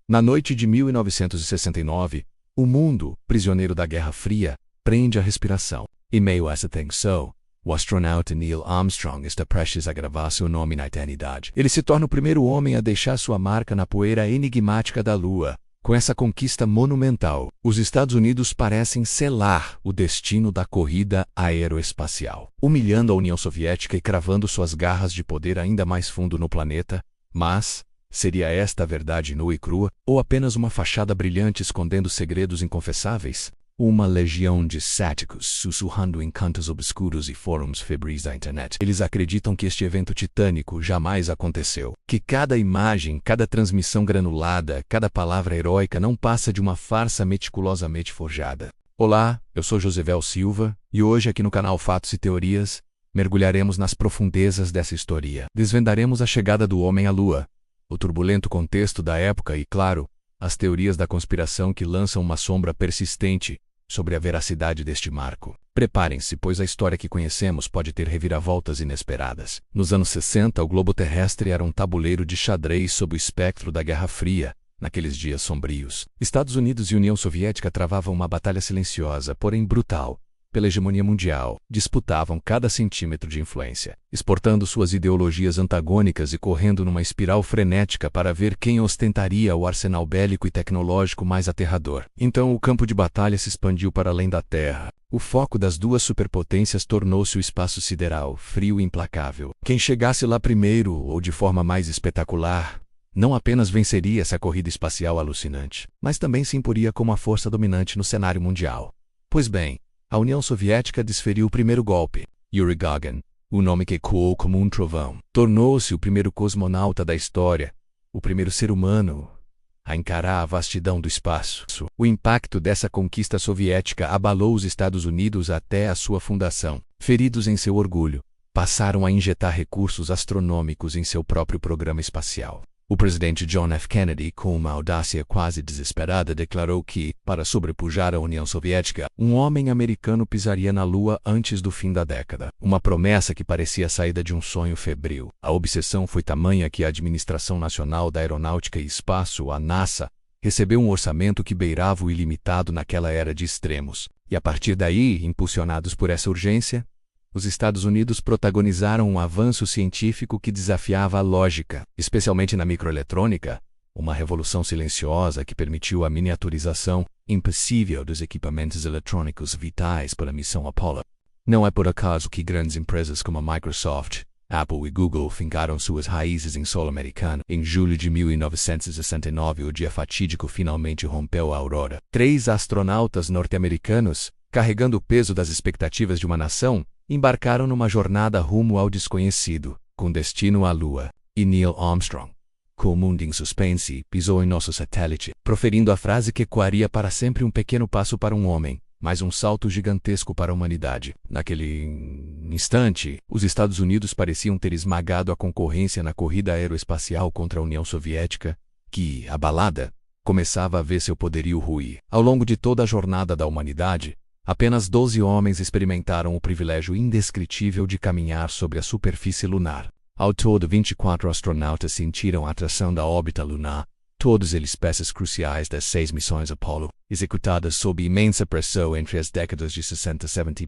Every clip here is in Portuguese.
Na noite de 1969, o mundo, prisioneiro da Guerra Fria, prende a respiração. Em meio a essa tensão, o astronauta Neil Armstrong está prestes a gravar seu nome na eternidade. Ele se torna o primeiro homem a deixar sua marca na poeira enigmática da Lua. Com essa conquista monumental, os Estados Unidos parecem selar o destino da corrida aeroespacial, humilhando a União Soviética e cravando suas garras de poder ainda mais fundo no planeta. Mas seria esta a verdade nua e crua, ou apenas uma fachada brilhante escondendo segredos inconfessáveis? Uma legião de céticos sussurrando em cantos obscuros e fóruns febris da internet. Eles acreditam que este evento titânico jamais aconteceu. Que cada imagem, cada transmissão granulada, cada palavra heróica não passa de uma farsa meticulosamente forjada. Olá, eu sou Josivel Silva, e hoje aqui no canal Fatos e Teorias, mergulharemos nas profundezas dessa história. Desvendaremos a chegada do homem à Lua, o turbulento contexto da época e, claro, as teorias da conspiração que lançam uma sombra persistente sobre a veracidade deste marco. Preparem-se, pois a história que conhecemos pode ter reviravoltas inesperadas. Nos anos 60, o globo terrestre era um tabuleiro de xadrez sob o espectro da Guerra Fria. Naqueles dias sombrios, Estados Unidos e União Soviética travavam uma batalha silenciosa, porém brutal, pela hegemonia mundial. Disputavam cada centímetro de influência, exportando suas ideologias antagônicas e correndo numa espiral frenética para ver quem ostentaria o arsenal bélico e tecnológico mais aterrador. Então o campo de batalha se expandiu para além da Terra. O foco das duas superpotências tornou-se o espaço sideral, frio e implacável. Quem chegasse lá primeiro, ou de forma mais espetacular, não apenas venceria essa corrida espacial alucinante, mas também se imporia como a força dominante no cenário mundial. Pois bem, a União Soviética desferiu o primeiro golpe. Yuri Gagarin, o nome que ecoou como um trovão, tornou-se o primeiro cosmonauta da história, o primeiro ser humano a encarar a vastidão do espaço. O impacto dessa conquista soviética abalou os Estados Unidos até a sua fundação. Feridos em seu orgulho, passaram a injetar recursos astronômicos em seu próprio programa espacial. O presidente John F. Kennedy, com uma audácia quase desesperada, declarou que, para sobrepujar a União Soviética, um homem americano pisaria na Lua antes do fim da década. Uma promessa que parecia saída de um sonho febril. A obsessão foi tamanha que a Administração Nacional da Aeronáutica e Espaço, a NASA, recebeu um orçamento que beirava o ilimitado naquela era de extremos. E a partir daí, impulsionados por essa urgência, os Estados Unidos protagonizaram um avanço científico que desafiava a lógica, especialmente na microeletrônica, uma revolução silenciosa que permitiu a miniaturização impossível dos equipamentos eletrônicos vitais para a missão Apollo. Não é por acaso que grandes empresas como a Microsoft, Apple e Google fincaram suas raízes em solo americano. Em julho de 1969, o dia fatídico finalmente rompeu a aurora. 3 astronautas norte-americanos, carregando o peso das expectativas de uma nação, embarcaram numa jornada rumo ao desconhecido, com destino à Lua. E Neil Armstrong, com o mundo em suspense, pisou em nosso satélite, proferindo a frase que ecoaria para sempre: um pequeno passo para um homem, mas um salto gigantesco para a humanidade. Naquele instante, os Estados Unidos pareciam ter esmagado a concorrência na corrida aeroespacial contra a União Soviética, que, abalada, começava a ver seu poderio ruir. Ao longo de toda a jornada da humanidade, apenas 12 homens experimentaram o privilégio indescritível de caminhar sobre a superfície lunar. Ao todo, 24 astronautas sentiram a atração da órbita lunar, todos eles peças cruciais das 6 missões Apollo, executadas sob imensa pressão entre as décadas de 60 e 70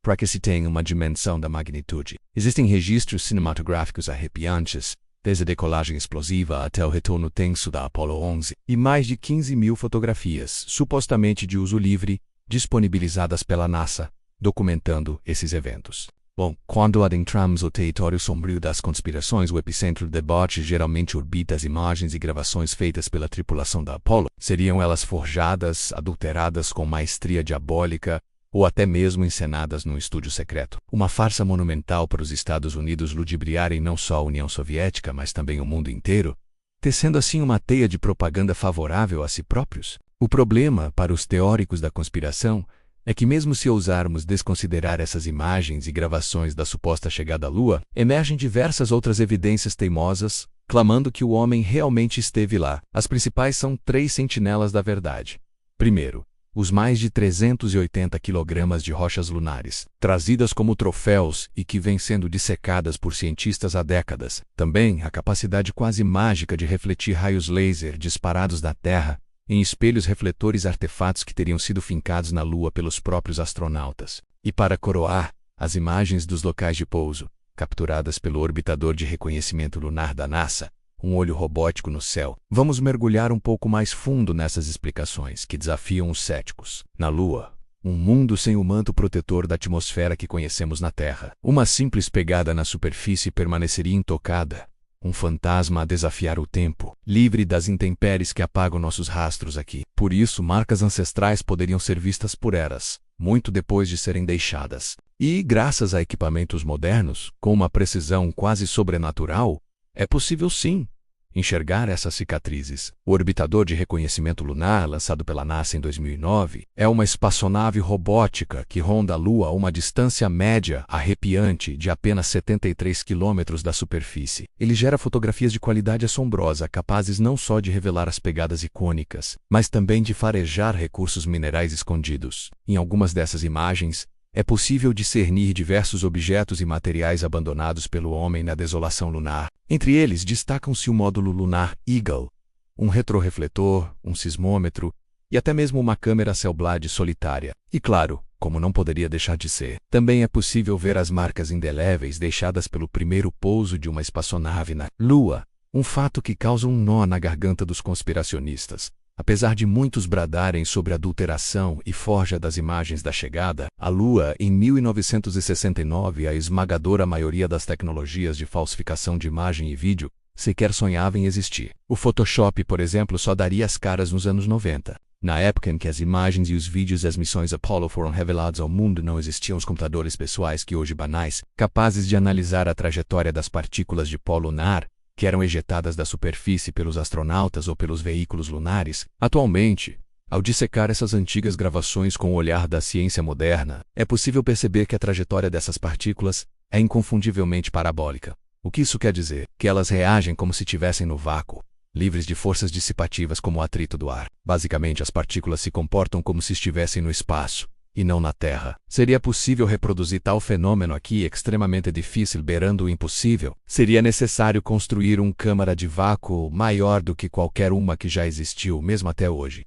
para que se tenha uma dimensão da magnitude. Existem registros cinematográficos arrepiantes, desde a decolagem explosiva até o retorno tenso da Apollo 11, e mais de 15 mil fotografias, supostamente de uso livre, disponibilizadas pela NASA, documentando esses eventos. Bom, quando adentramos o território sombrio das conspirações, o epicentro do debate geralmente orbita as imagens e gravações feitas pela tripulação da Apollo. Seriam elas forjadas, adulteradas com maestria diabólica, ou até mesmo encenadas num estúdio secreto? Uma farsa monumental para os Estados Unidos ludibriarem não só a União Soviética, mas também o mundo inteiro, tecendo assim uma teia de propaganda favorável a si próprios? O problema, para os teóricos da conspiração, é que mesmo se ousarmos desconsiderar essas imagens e gravações da suposta chegada à Lua, emergem diversas outras evidências teimosas, clamando que o homem realmente esteve lá. As principais são 3 sentinelas da verdade. Primeiro, os mais de 380 quilogramas de rochas lunares, trazidas como troféus e que vêm sendo dissecadas por cientistas há décadas. Também a capacidade quase mágica de refletir raios laser disparados da Terra em espelhos refletores, artefatos que teriam sido fincados na Lua pelos próprios astronautas. E para coroar, as imagens dos locais de pouso, capturadas pelo orbitador de reconhecimento lunar da NASA, um olho robótico no céu. Vamos mergulhar um pouco mais fundo nessas explicações que desafiam os céticos. Na Lua, um mundo sem o manto protetor da atmosfera que conhecemos na Terra. Uma simples pegada na superfície permaneceria intocada. Um fantasma a desafiar o tempo, livre das intempéries que apagam nossos rastros aqui. Por isso, marcas ancestrais poderiam ser vistas por eras, muito depois de serem deixadas. E, graças a equipamentos modernos, com uma precisão quase sobrenatural, é possível sim enxergar essas cicatrizes. O orbitador de reconhecimento lunar, lançado pela NASA em 2009, é uma espaçonave robótica que ronda a Lua a uma distância média arrepiante de apenas 73 quilômetros da superfície. Ele gera fotografias de qualidade assombrosa, capazes não só de revelar as pegadas icônicas, mas também de farejar recursos minerais escondidos. Em algumas dessas imagens, é possível discernir diversos objetos e materiais abandonados pelo homem na desolação lunar. Entre eles, destacam-se o módulo lunar Eagle, um retrorefletor, um sismômetro e até mesmo uma câmera Hasselblad solitária. E claro, como não poderia deixar de ser, também é possível ver as marcas indeléveis deixadas pelo primeiro pouso de uma espaçonave na Lua, um fato que causa um nó na garganta dos conspiracionistas. Apesar de muitos bradarem sobre a adulteração e forja das imagens da chegada à Lua em 1969, a esmagadora maioria das tecnologias de falsificação de imagem e vídeo sequer sonhava em existir. O Photoshop, por exemplo, só daria as caras nos anos 90. Na época em que as imagens e os vídeos das missões Apollo foram revelados ao mundo, não existiam os computadores pessoais que hoje banais, capazes de analisar a trajetória das partículas de pó lunar que eram ejetadas da superfície pelos astronautas ou pelos veículos lunares. Atualmente, ao dissecar essas antigas gravações com o olhar da ciência moderna, é possível perceber que a trajetória dessas partículas é inconfundivelmente parabólica. O que isso quer dizer? Que elas reagem como se estivessem no vácuo, livres de forças dissipativas como o atrito do ar. Basicamente, as partículas se comportam como se estivessem no espaço e não na Terra. Seria possível reproduzir tal fenômeno aqui, extremamente difícil, beirando o impossível? Seria necessário construir uma câmara de vácuo maior do que qualquer uma que já existiu, mesmo até hoje.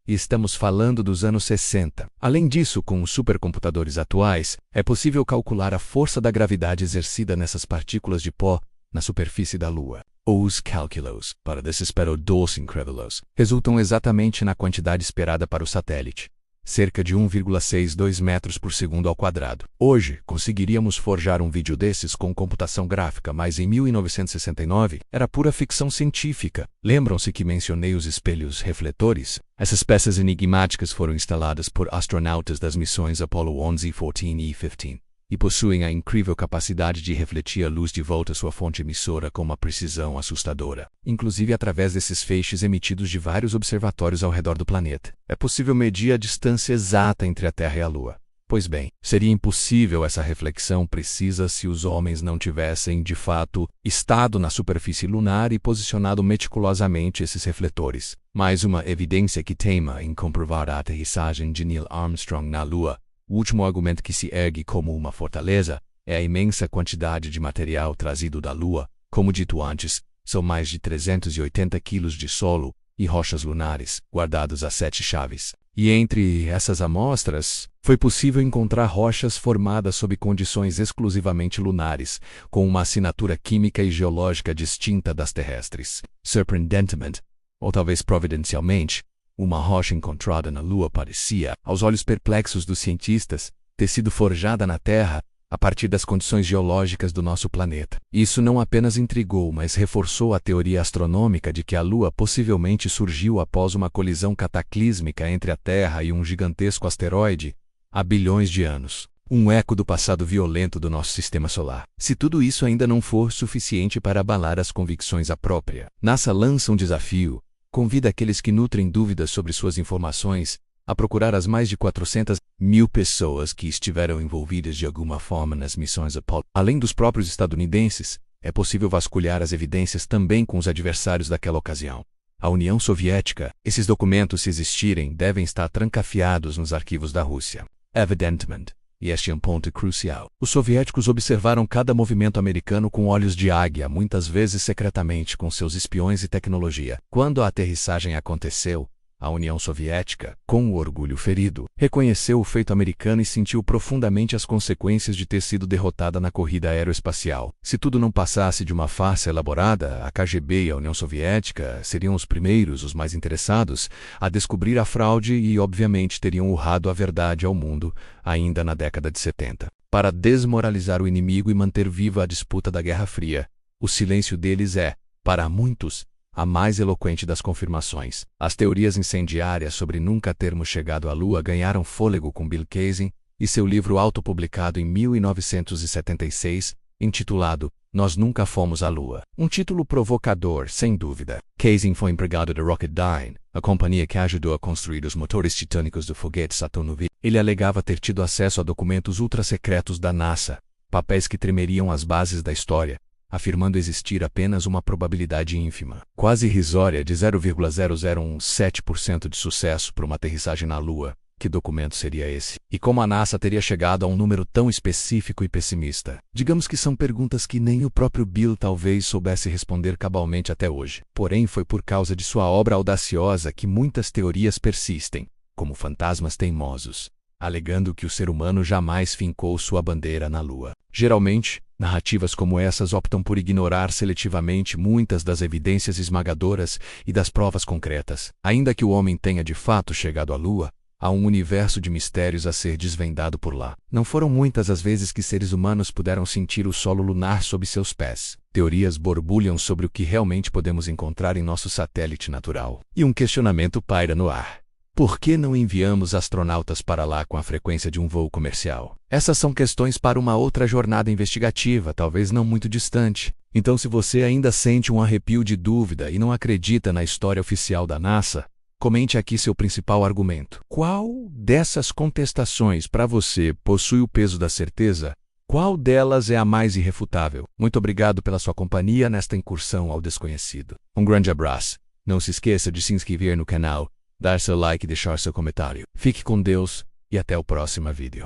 E estamos falando dos anos 60. Além disso, com os supercomputadores atuais, é possível calcular a força da gravidade exercida nessas partículas de pó na superfície da Lua. Os cálculos para desespero dos incrédulos resultam exatamente na quantidade esperada para o satélite. Cerca de 1,62 metros por segundo ao quadrado. Hoje, conseguiríamos forjar um vídeo desses com computação gráfica, mas em 1969 era pura ficção científica. Lembram-se que mencionei os espelhos refletores? Essas peças enigmáticas foram instaladas por astronautas das missões Apollo 11, 14 e 15. E possuem a incrível capacidade de refletir a luz de volta à sua fonte emissora com uma precisão assustadora. Inclusive através desses feixes emitidos de vários observatórios ao redor do planeta. É possível medir a distância exata entre a Terra e a Lua. Pois bem, seria impossível essa reflexão precisa se os homens não tivessem, de fato, estado na superfície lunar e posicionado meticulosamente esses refletores. Mais uma evidência que teima em comprovar a aterrissagem de Neil Armstrong na Lua. O último argumento que se ergue como uma fortaleza é a imensa quantidade de material trazido da Lua. Como dito antes, são mais de 380 quilos de solo e rochas lunares, guardados a 7 chaves. E entre essas amostras, foi possível encontrar rochas formadas sob condições exclusivamente lunares, com uma assinatura química e geológica distinta das terrestres. Surpreendentemente, ou talvez providencialmente, uma rocha encontrada na Lua parecia, aos olhos perplexos dos cientistas, ter sido forjada na Terra a partir das condições geológicas do nosso planeta. Isso não apenas intrigou, mas reforçou a teoria astronômica de que a Lua possivelmente surgiu após uma colisão cataclísmica entre a Terra e um gigantesco asteroide há bilhões de anos. Um eco do passado violento do nosso sistema solar. Se tudo isso ainda não for suficiente para abalar as convicções à própria, NASA lança um desafio. Convida aqueles que nutrem dúvidas sobre suas informações a procurar as mais de 400.000 pessoas que estiveram envolvidas de alguma forma nas missões Apollo. Além dos próprios estadunidenses, é possível vasculhar as evidências também com os adversários daquela ocasião. a União Soviética. Esses documentos, se existirem, devem estar trancafiados nos arquivos da Rússia. Evidentemente, e este é um ponto crucial, os soviéticos observaram cada movimento americano com olhos de águia, muitas vezes secretamente com seus espiões e tecnologia. Quando a aterrissagem aconteceu, a União Soviética, com o orgulho ferido, reconheceu o feito americano e sentiu profundamente as consequências de ter sido derrotada na corrida aeroespacial. Se tudo não passasse de uma farsa elaborada, a KGB e a União Soviética seriam os primeiros, os mais interessados, a descobrir a fraude e, obviamente, teriam urrado a verdade ao mundo, ainda na década de 70. Para desmoralizar o inimigo e manter viva a disputa da Guerra Fria, o silêncio deles é, para muitos, a mais eloquente das confirmações. As teorias incendiárias sobre nunca termos chegado à Lua ganharam fôlego com Bill Kaysing e seu livro autopublicado em 1976, intitulado Nós Nunca Fomos à Lua. Um título provocador, sem dúvida. Kaysing foi empregado da Rocketdyne, a companhia que ajudou a construir os motores titânicos do foguete Saturn V. Ele alegava ter tido acesso a documentos ultra-secretos da NASA, papéis que tremeriam as bases da história, afirmando existir apenas uma probabilidade ínfima, quase irrisória, de 0,0017% de sucesso para uma aterrissagem na Lua. Que documento seria esse? E como a NASA teria chegado a um número tão específico e pessimista? Digamos que são perguntas que nem o próprio Bill talvez soubesse responder cabalmente até hoje. Porém, foi por causa de sua obra audaciosa que muitas teorias persistem, como fantasmas teimosos, alegando que o ser humano jamais fincou sua bandeira na Lua. Geralmente, narrativas como essas optam por ignorar seletivamente muitas das evidências esmagadoras e das provas concretas. Ainda que o homem tenha de fato chegado à Lua, há um universo de mistérios a ser desvendado por lá. Não foram muitas as vezes que seres humanos puderam sentir o solo lunar sob seus pés. Teorias borbulham sobre o que realmente podemos encontrar em nosso satélite natural. E um questionamento paira no ar. Por que não enviamos astronautas para lá com a frequência de um voo comercial? Essas são questões para uma outra jornada investigativa, talvez não muito distante. Então, se você ainda sente um arrepio de dúvida e não acredita na história oficial da NASA, comente aqui seu principal argumento. Qual dessas contestações para você possui o peso da certeza? Qual delas é a mais irrefutável? Muito obrigado pela sua companhia nesta incursão ao desconhecido. Um grande abraço. Não se esqueça de se inscrever no canal, dar seu like e deixar seu comentário. Fique com Deus e até o próximo vídeo.